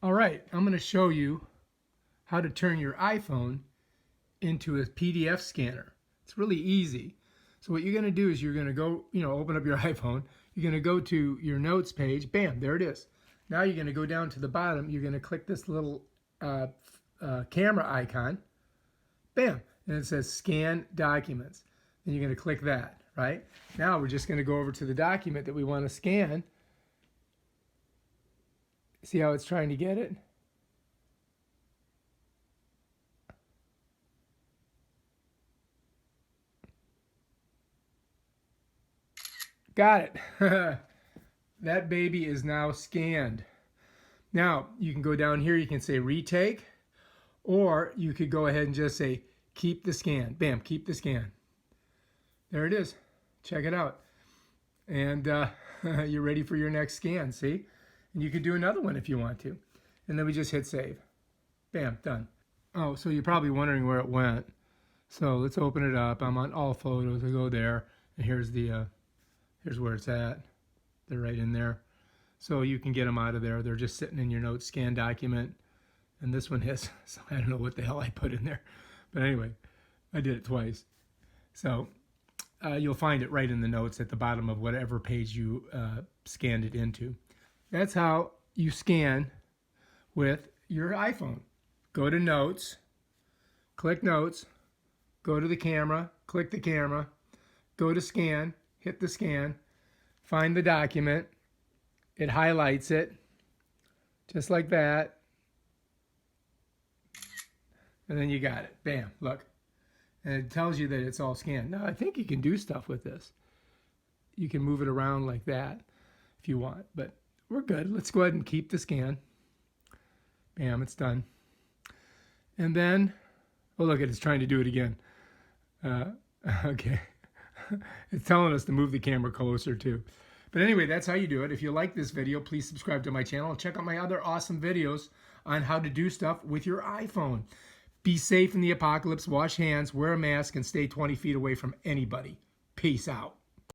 All right, I'm going to show you how to turn your iPhone into a PDF scanner. It's really easy. So what you're going to do is you're going to go, open up your iPhone. You're going to go to your notes page. Bam, there it is. Now you're going to go down to the bottom. You're going to click this little camera icon. Bam, and it says Scan Documents. Then you're going to click that, right? Now we're just going to go over to the document that we want to scan. See how it's trying to get it? Got it. That baby is now scanned. Now you can go down here, you can say retake, or you could go ahead and just say keep the scan. Bam, keep the scan. There it is. Check it out. And you're ready for your next scan, see? And you could do another one if you want to. And then we just hit save. Bam, done. Oh, so you're probably wondering where it went. So let's open it up. I'm on all photos. I go there, and here's where it's at. They're right in there. So you can get them out of there. They're just sitting in your notes scan document. And this one is, so I don't know what the hell I put in there. But anyway, I did it twice. So you'll find it right in the notes at the bottom of whatever page you scanned it into. That's how you scan with your iPhone. Go to Notes, click Notes, go to the camera, click the camera, go to Scan, hit the scan, find the document, it highlights it, just like that, and then you got it. Bam, look. And it tells you that it's all scanned. Now, I think you can do stuff with this. You can move it around like that if you want, but we're good. Let's go ahead and keep the scan. Bam, it's done. And then, oh, look, it's trying to do it again. Okay. It's telling us to move the camera closer too. But anyway, that's how you do it. If you like this video, please subscribe to my channel and check out my other awesome videos on how to do stuff with your iPhone. Be safe in the apocalypse, wash hands, wear a mask, and stay 20 feet away from anybody. Peace out.